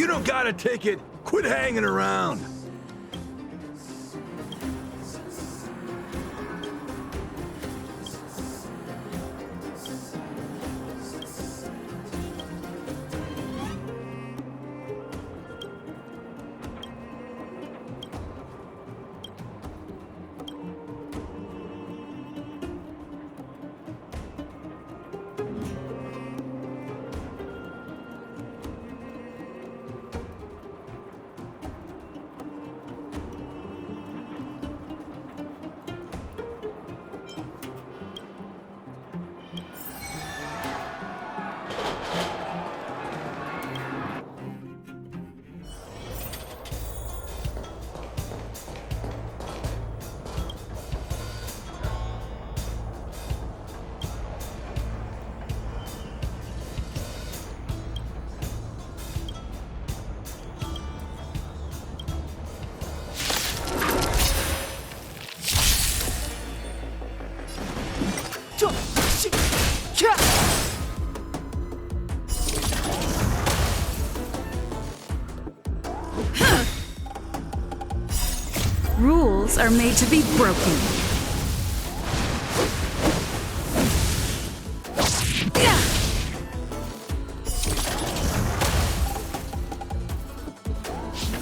you don't got a ticket, quit hanging around. Rules are made to be broken.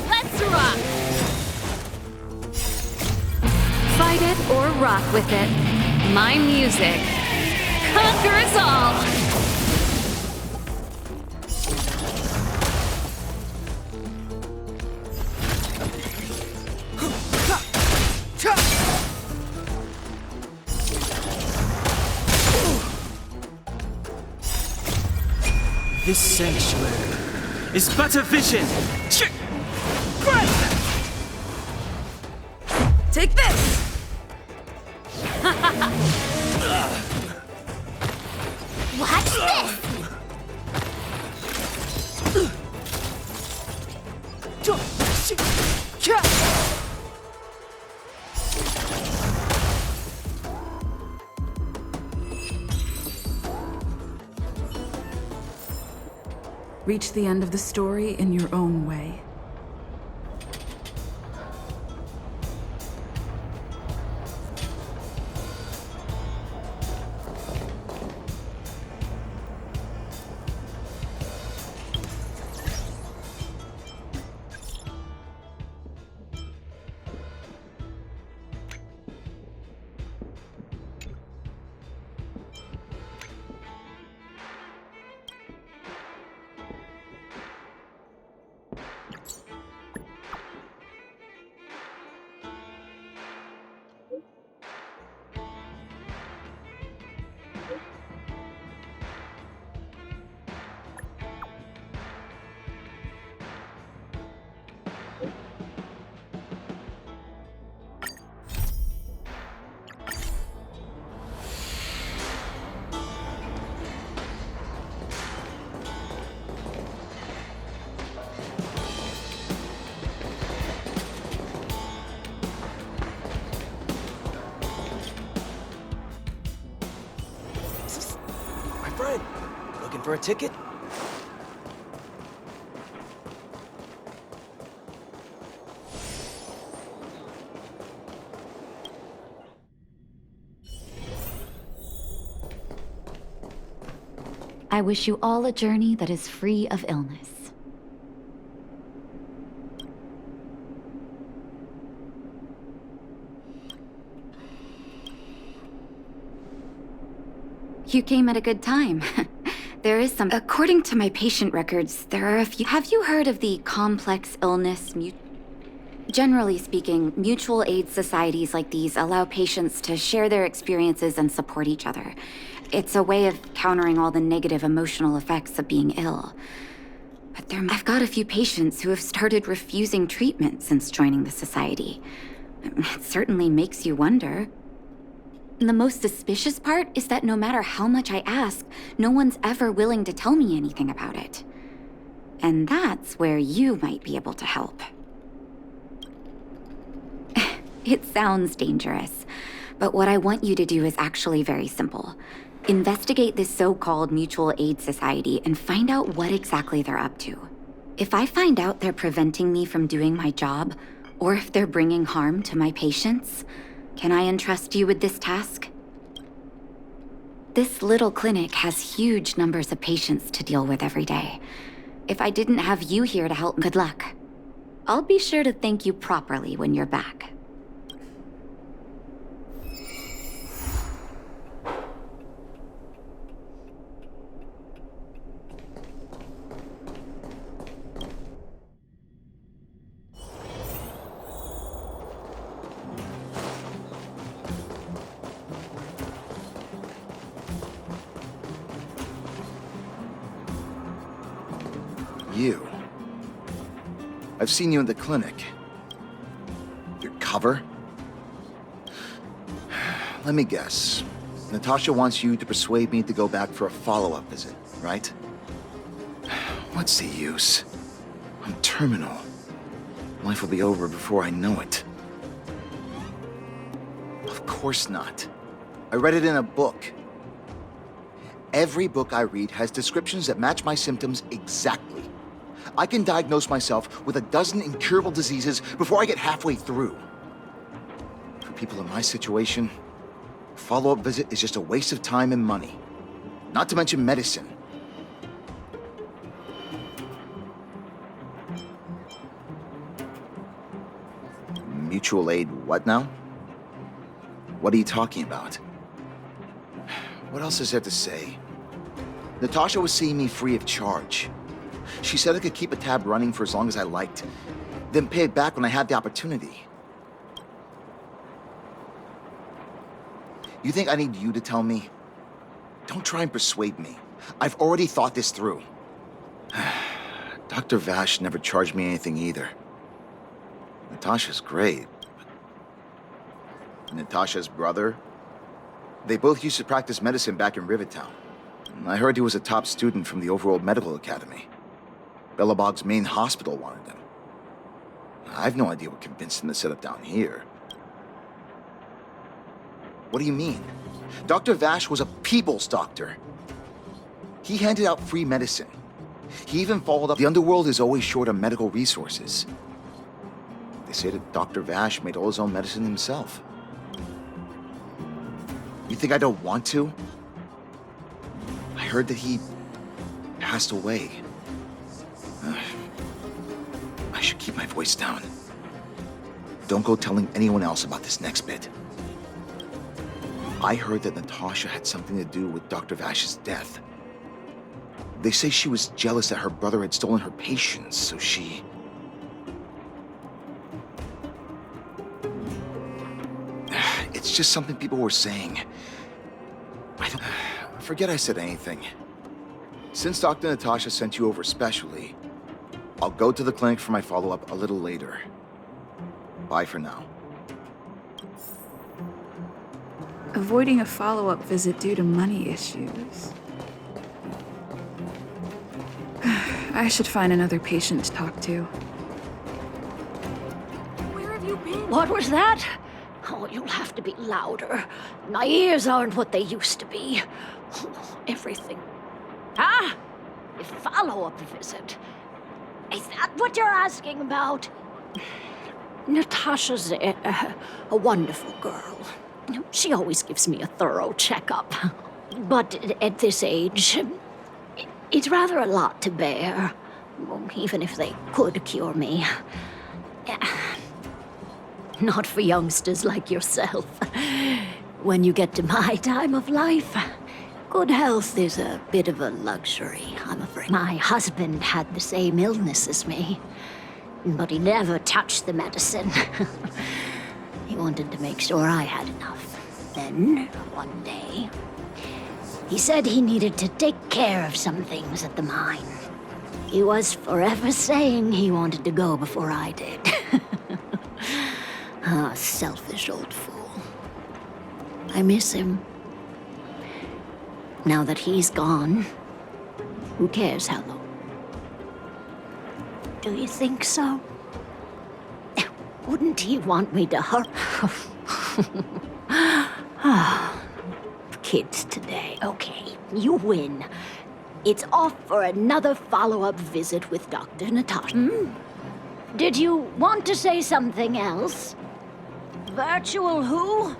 Let's rock! Fight it or rock with it. My music conquers all! This sanctuary is but a vision. Take this! Watch this! Reach the end of the story in your own way. Friend, looking for a ticket? I wish you all a journey that is free of illness. You came at a good time. There is some... According to my patient records, there are a few... Have you heard of the complex illness... Generally speaking, mutual aid societies like these allow patients to share their experiences and support each other. It's a way of countering all the negative emotional effects of being ill. But I've got a few patients who have started refusing treatment since joining the society. It certainly makes you wonder. The most suspicious part is that no matter how much I ask, no one's ever willing to tell me anything about it. And that's where you might be able to help. It sounds dangerous, but what I want you to do is actually very simple. Investigate this so-called mutual aid society and find out what exactly they're up to. If I find out they're preventing me from doing my job, or if they're bringing harm to my patients, can I entrust you with this task? This little clinic has huge numbers of patients to deal with every day. If I didn't have you here to help, good luck. I'll be sure to thank you properly when you're back. You. I've seen you in the clinic. Your cover? Let me guess. Natasha wants you to persuade me to go back for a follow-up visit, right? What's the use? I'm terminal. Life will be over before I know it. Of course not. I read it in a book. Every book I read has descriptions that match my symptoms exactly. I can diagnose myself with a dozen incurable diseases before I get halfway through. For people in my situation, a follow-up visit is just a waste of time and money. Not to mention medicine. Mutual aid what now? What are you talking about? What else is there to say? Natasha was seeing me free of charge. She said I could keep a tab running for as long as I liked, then pay it back when I had the opportunity. You think I need you to tell me? Don't try and persuade me. I've already thought this through. Dr. Vash never charged me anything either. Natasha's great, but Natasha's brother? They both used to practice medicine back in Rivertown. I heard he was a top student from the Overworld Medical Academy. Bellabog's main hospital wanted him. I've no idea what convinced him to set up down here. What do you mean? Dr. Vash was a people's doctor. He handed out free medicine. He even followed up. The underworld is always short on medical resources. They say that Dr. Vash made all his own medicine himself. You think I don't want to? I heard that he passed away. I should keep my voice down. Don't go telling anyone else about this next bit. I heard that Natasha had something to do with Dr. Vash's death. They say she was jealous that her brother had stolen her patients, so she... It's just something people were saying. Forget I said anything. Since Dr. Natasha sent you over specially, I'll go to the clinic for my follow-up a little later. Bye for now. Avoiding a follow-up visit due to money issues. I should find another patient to talk to. Where have you been? What was that? Oh, you'll have to be louder. My ears aren't what they used to be. Everything. Ah! A follow-up visit. Is that what you're asking about? Natasha's a wonderful girl. She always gives me a thorough checkup. But at this age, it's rather a lot to bear. Even if they could cure me. Not for youngsters like yourself. When you get to my time of life, good health is a bit of a luxury, I'm afraid. My husband had the same illness as me, but he never touched the medicine. He wanted to make sure I had enough. Then, one day, he said he needed to take care of some things at the mine. He was forever saying he wanted to go before I did. Ah, selfish old fool. I miss him. Now that he's gone, who cares how long? Do you think so? Wouldn't he want me to hurry? Kids today. Okay, you win. It's off for another follow-up visit with Dr. Natasha. Did you want to say something else? Virtual who?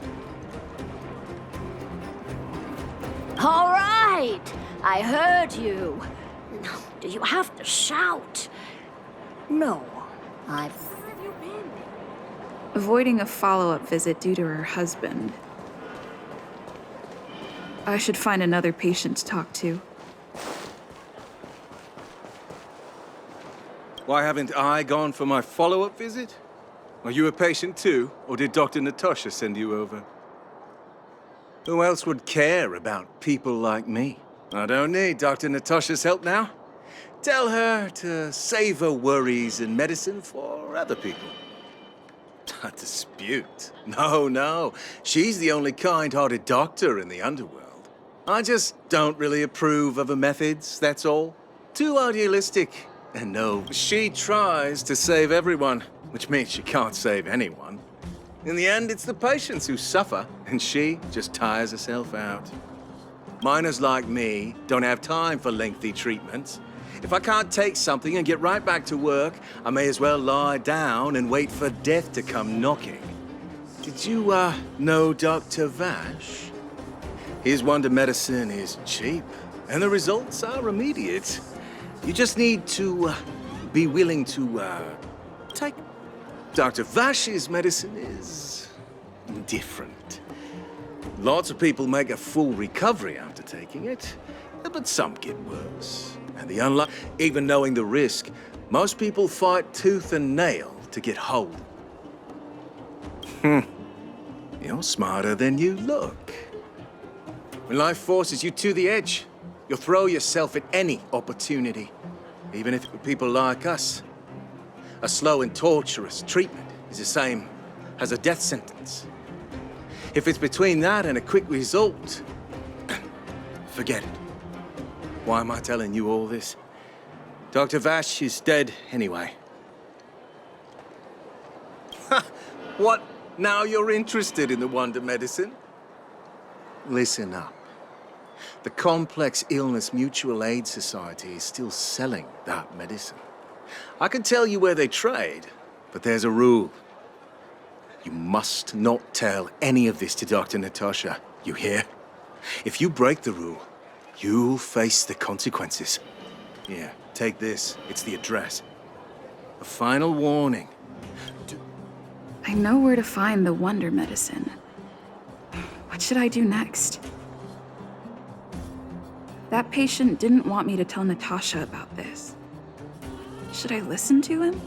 All right, I heard you. Do you have to shout? No, I've... Where have you been? Avoiding a follow-up visit due to her husband. I should find another patient to talk to. Why haven't I gone for my follow-up visit? Are you a patient too, or did Dr. Natasha send you over? Who else would care about people like me? I don't need Dr. Natasha's help now. Tell her to save her worries and medicine for other people. A dispute? No. She's the only kind-hearted doctor in the underworld. I just don't really approve of her methods, that's all. Too idealistic. And no, she tries to save everyone, which means she can't save anyone. In the end, it's the patients who suffer, and she just tires herself out. Miners like me don't have time for lengthy treatments. If I can't take something and get right back to work, I may as well lie down and wait for death to come knocking. Did you, know Dr. Vash? His wonder medicine is cheap, and the results are immediate. You just need to, be willing to, take... Dr. Vash's medicine is... different. Lots of people make a full recovery after taking it, but some get worse. And the unlucky, even knowing the risk, most people fight tooth and nail to get whole. You're smarter than you look. When life forces you to the edge, you'll throw yourself at any opportunity, even if it were people like us. A slow and torturous treatment is the same as a death sentence. If it's between that and a quick result, forget it. Why am I telling you all this? Dr. Vash is dead anyway. What? Now you're interested in the wonder medicine? Listen up. The Complex Illness Mutual Aid Society is still selling that medicine. I can tell you where they trade, but there's a rule. You must not tell any of this to Dr. Natasha, you hear? If you break the rule, you'll face the consequences. Here, take this. It's the address. A final warning. I know where to find the wonder medicine. What should I do next? That patient didn't want me to tell Natasha about this. Should I listen to him?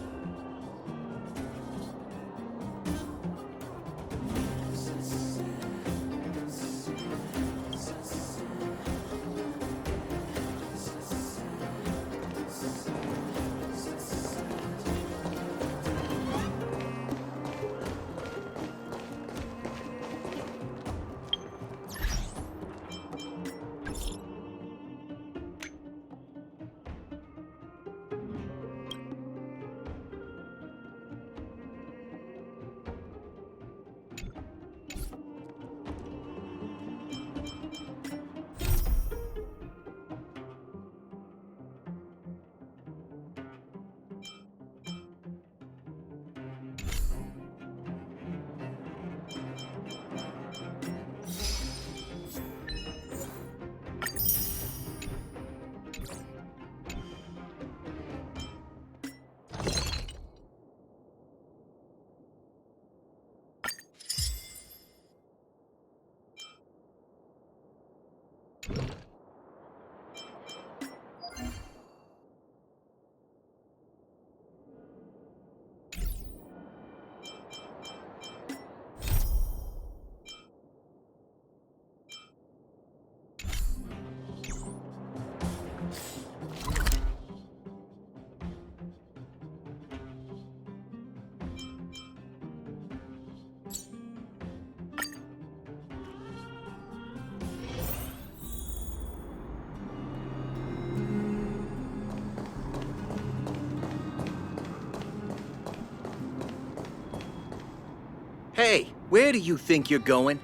Hey, where do you think you're going?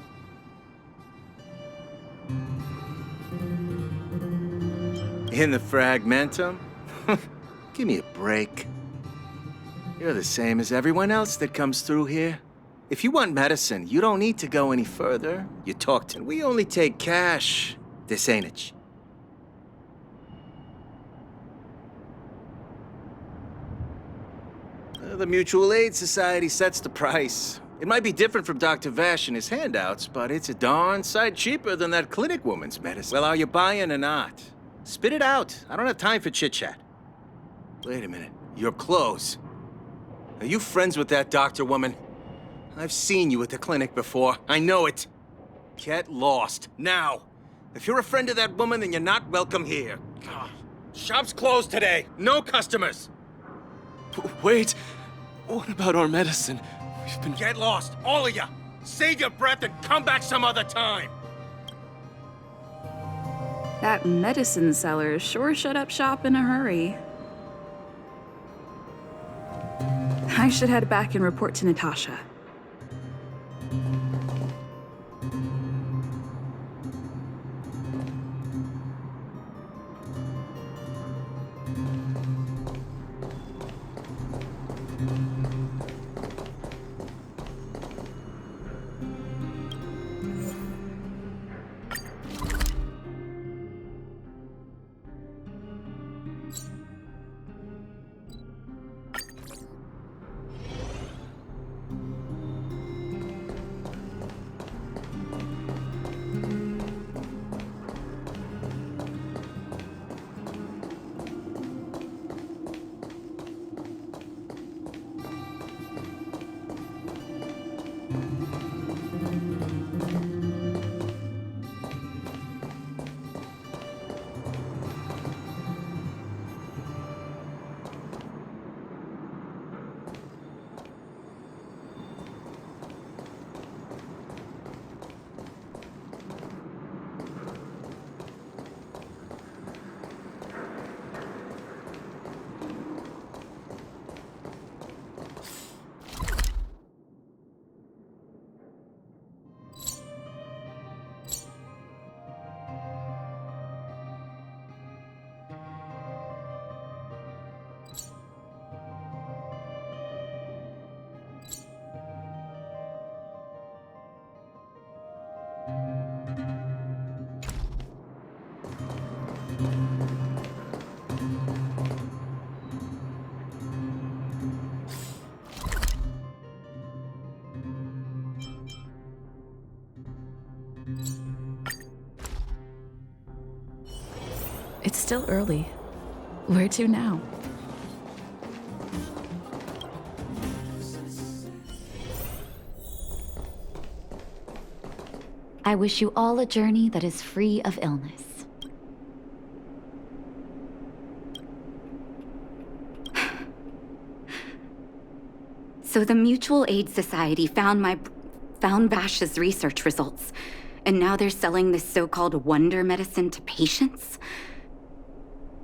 In the fragmentum? Give me a break. You're the same as everyone else that comes through here. If you want medicine, you don't need to go any further. You talk to... We only take cash. This ain't it. The Mutual Aid Society sets the price. It might be different from Dr. Vash and his handouts, but it's a darn sight cheaper than that clinic woman's medicine. Well, are you buying or not? Spit it out. I don't have time for chit-chat. Wait a minute. Your clothes. Are you friends with that doctor woman? I've seen you at the clinic before. I know it. Get lost. Now. If you're a friend of that woman, then you're not welcome here. Shop's closed today. No customers. Wait, what about our medicine? We've been... Get lost, all of you. Save your breath and come back some other time. That medicine seller sure shut up shop in a hurry. I should head back and report to Natasha. It's still early. Where to now? I wish you all a journey that is free of illness. So the Mutual Aid Society found Vash's research results, and now they're selling this so-called wonder medicine to patients?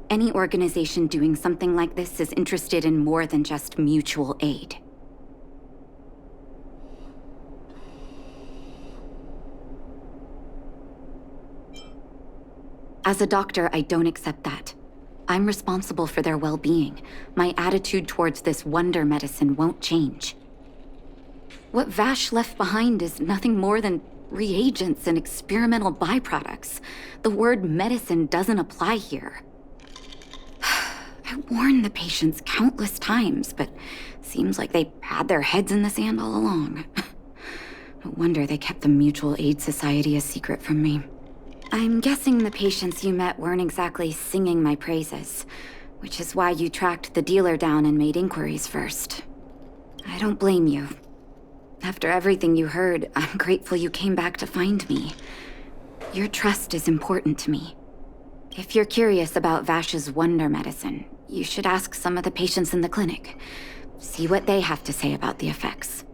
Any organization doing something like this is interested in more than just mutual aid. As a doctor, I don't accept that. I'm responsible for their well-being. My attitude towards this wonder medicine won't change. What Vash left behind is nothing more than reagents and experimental byproducts. The word medicine doesn't apply here. I warned the patients countless times, but seems like they had their heads in the sand all along. No wonder they kept the Mutual Aid Society a secret from me. I'm guessing the patients you met weren't exactly singing my praises, which is why you tracked the dealer down and made inquiries first. I don't blame you. After everything you heard, I'm grateful you came back to find me. Your trust is important to me. If you're curious about Vash's wonder medicine, you should ask some of the patients in the clinic. See what they have to say about the effects.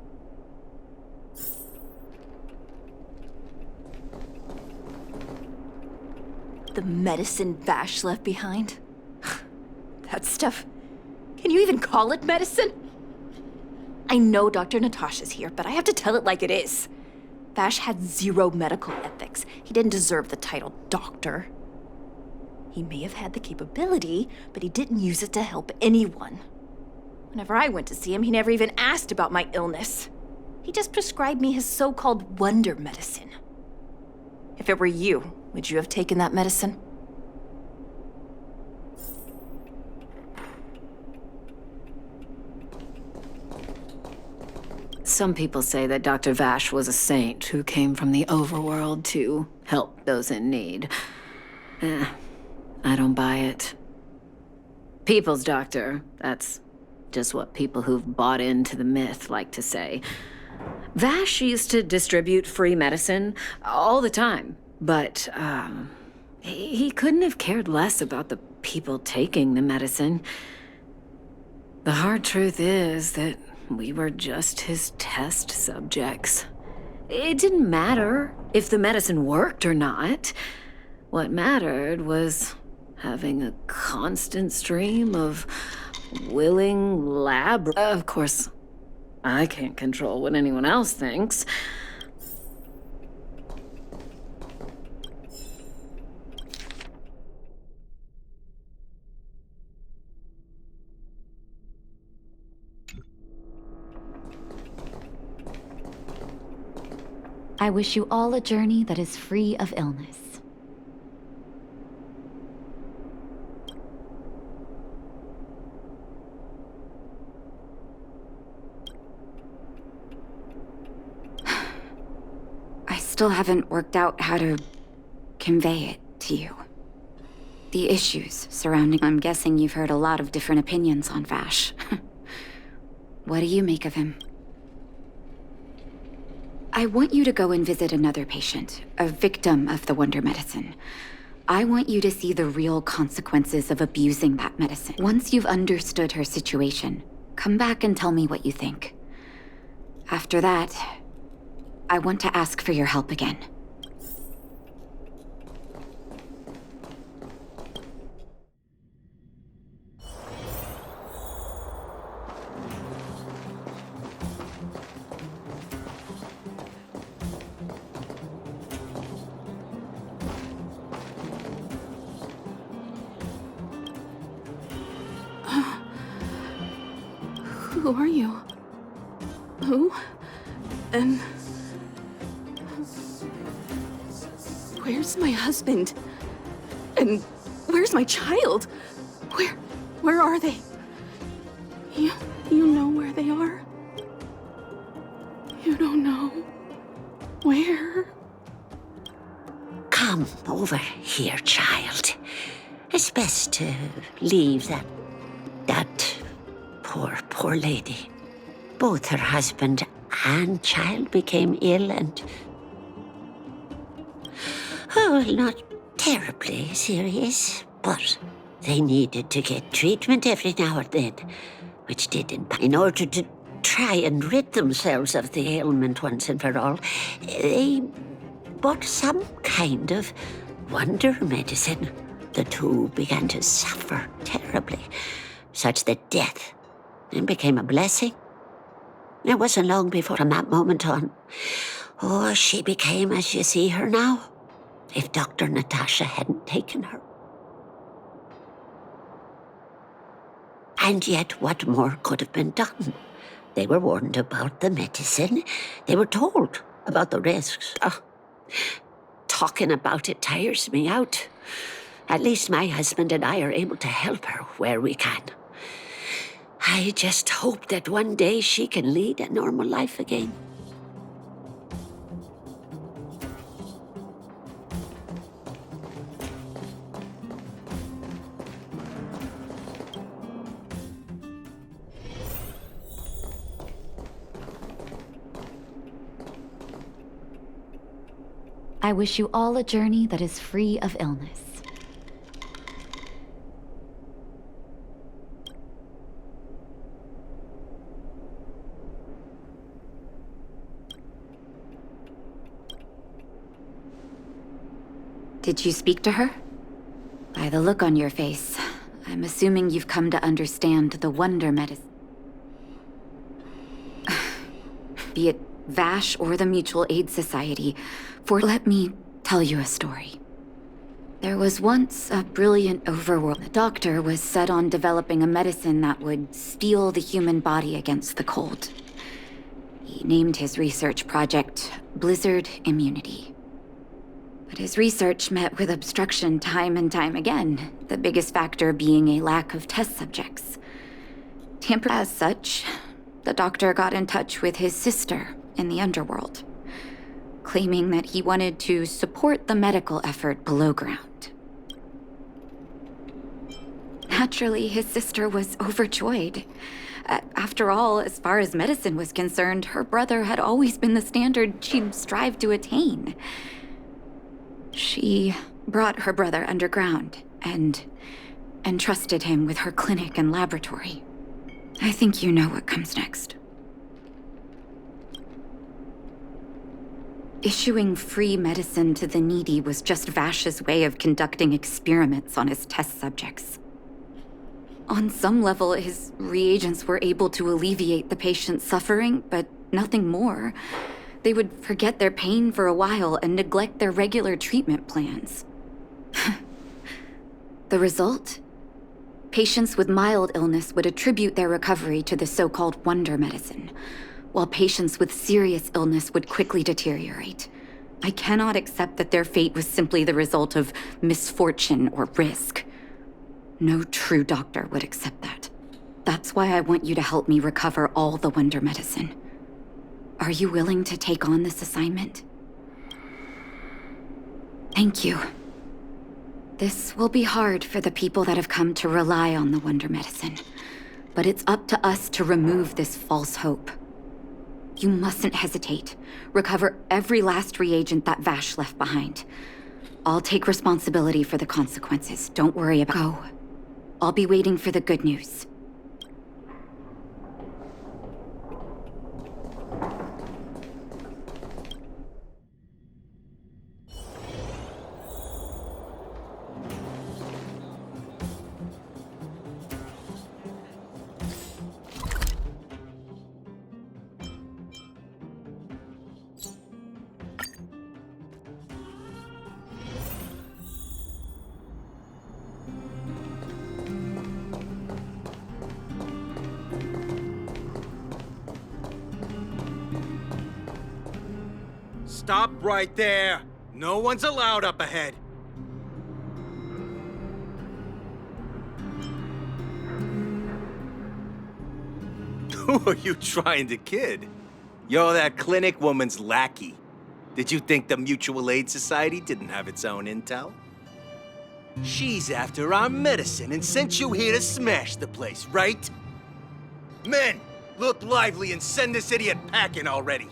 The medicine Vash left behind? That stuff... Can you even call it medicine? I know Dr. Natasha's here, but I have to tell it like it is. Vash had zero medical ethics. He didn't deserve the title doctor. He may have had the capability, but he didn't use it to help anyone. Whenever I went to see him, he never even asked about my illness. He just prescribed me his so-called wonder medicine. If it were you, would you have taken that medicine? Some people say that Dr. Vash was a saint who came from the overworld to help those in need. I don't buy it. People's doctor, that's just what people who've bought into the myth like to say. Vash used to distribute free medicine all the time, but he couldn't have cared less about the people taking the medicine. The hard truth is that we were just his test subjects. It didn't matter if the medicine worked or not. What mattered was having a constant stream of willing lab. Of course, I can't control what anyone else thinks. I wish you all a journey that is free of illness. I still haven't worked out how to convey it to you. The issues surrounding... I'm guessing you've heard a lot of different opinions on Vash. What do you make of him? I want you to go and visit another patient, a victim of the wonder medicine. I want you to see the real consequences of abusing that medicine. Once you've understood her situation, come back and tell me what you think. After that, I want to ask for your help again. Who are you? Who? And... where's my husband? And where's my child? Where are they? You know where they are? You don't know where? Come over here, child. It's best to leave that poor lady. Both her husband and child became ill and... oh, not terribly serious, but they needed to get treatment every now and then, which did in order to try and rid themselves of the ailment once and for all. They bought some kind of wonder medicine. The two began to suffer terribly, such that death then became a blessing. It wasn't long before, from that moment on, she became as you see her now, if Dr. Natasha hadn't taken her. And yet, what more could have been done? They were warned about the medicine. They were told about the risks. Talking about it tires me out. At least my husband and I are able to help her where we can. I just hope that one day she can lead a normal life again. I wish you all a journey that is free of illness. Did you speak to her? By the look on your face, I'm assuming you've come to understand the wonder medicine. Be it Vash or the Mutual Aid Society, for let me tell you a story. There was once a brilliant overworld. The doctor was set on developing a medicine that would steel the human body against the cold. He named his research project Blizzard Immunity. But his research met with obstruction time and time again, the biggest factor being a lack of test subjects. As such, the doctor got in touch with his sister in the underworld, claiming that he wanted to support the medical effort below ground. Naturally, his sister was overjoyed. After all, as far as medicine was concerned, her brother had always been the standard she'd strived to attain. She brought her brother underground and entrusted him with her clinic and laboratory. I think you know what comes next. Issuing free medicine to the needy was just Vash's way of conducting experiments on his test subjects. On some level, his reagents were able to alleviate the patient's suffering, but nothing more. They would forget their pain for a while and neglect their regular treatment plans. The result? Patients with mild illness would attribute their recovery to the so-called wonder medicine, while patients with serious illness would quickly deteriorate. I cannot accept that their fate was simply the result of misfortune or risk. No true doctor would accept that. That's why I want you to help me recover all the wonder medicine. Are you willing to take on this assignment? Thank you. This will be hard for the people that have come to rely on the wonder medicine, but it's up to us to remove this false hope. You mustn't hesitate. Recover every last reagent that Vash left behind. I'll take responsibility for the consequences. Don't worry about it. Go. I'll be waiting for the good news. Stop right there! No one's allowed up ahead! Who are you trying to kid? You're that clinic woman's lackey. Did you think the Mutual Aid Society didn't have its own intel? She's after our medicine and sent you here to smash the place, right? Men, look lively and send this idiot packing already.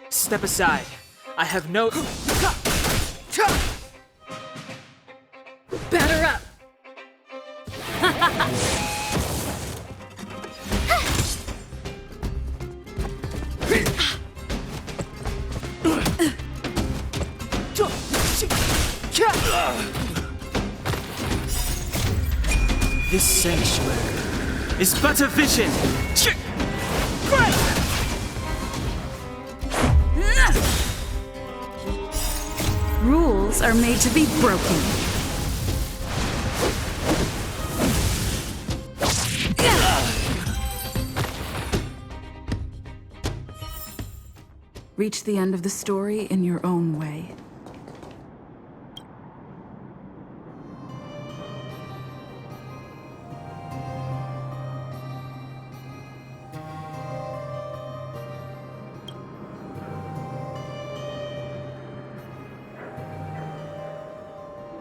Step aside. I have no... Batter up! This sanctuary is but a vision. Rules are made to be broken. Reach the end of the story in your own way.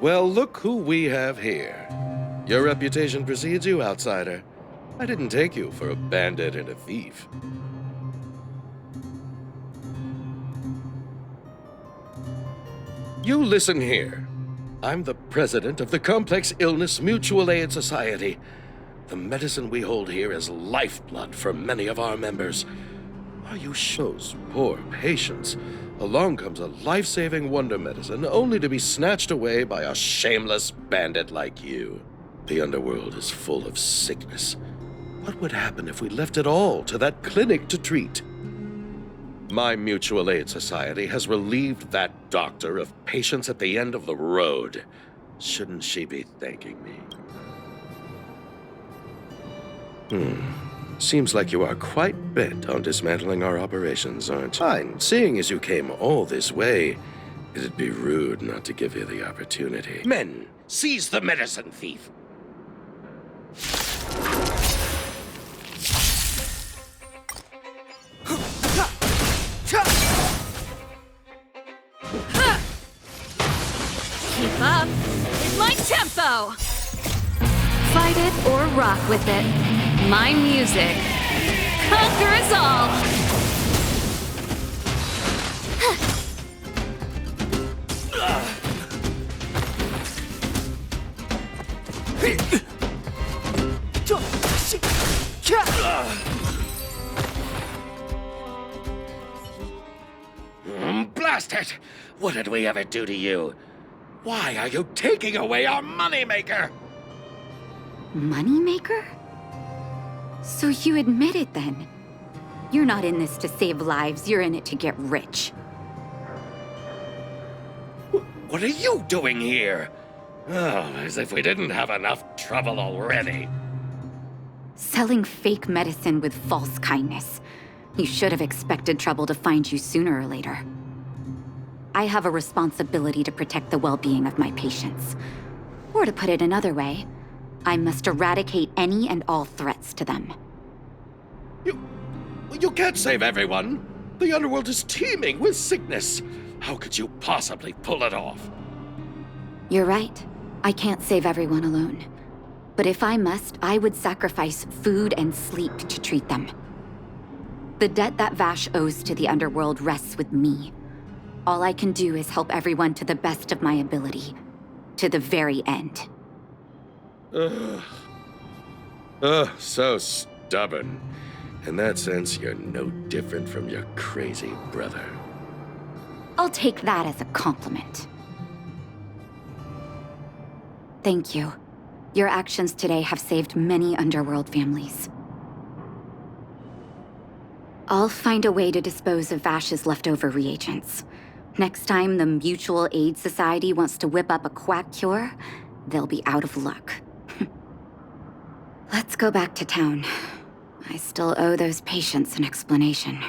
Well, look who we have here. Your reputation precedes you, outsider. I didn't take you for a bandit and a thief. You listen here. I'm the president of the Complex Illness Mutual Aid Society. The medicine we hold here is lifeblood for many of our members. Are you shows poor patients? Along comes a life-saving wonder medicine only to be snatched away by a shameless bandit like you. The underworld is full of sickness. What would happen if we left it all to that clinic to treat? My mutual aid society has relieved that doctor of patients at the end of the road. Shouldn't she be thanking me? Seems like you are quite bent on dismantling our operations, aren't you? Fine. Seeing as you came all this way, it'd be rude not to give you the opportunity. Men, seize the medicine thief! Keep up! It's my tempo! Fight it or rock with it. My music conquers all! Blast it! What did we ever do to you? Why are you taking away our moneymaker? Moneymaker? So you admit it then? You're not in this to save lives, you're in it to get rich. What are you doing here? Oh, as if we didn't have enough trouble already. Selling fake medicine with false kindness. You should have expected trouble to find you sooner or later. I have a responsibility to protect the well-being of my patients. Or to put it another way, I must eradicate any and all threats to them. You can't save everyone. The underworld is teeming with sickness. How could you possibly pull it off? You're right. I can't save everyone alone. But if I must, I would sacrifice food and sleep to treat them. The debt that Vash owes to the underworld rests with me. All I can do is help everyone to the best of my ability. To the very end. So stubborn. In that sense, you're no different from your crazy brother. I'll take that as a compliment. Thank you. Your actions today have saved many underworld families. I'll find a way to dispose of Vash's leftover reagents. Next time the Mutual Aid Society wants to whip up a quack cure, they'll be out of luck. Let's go back to town. I still owe those patients an explanation.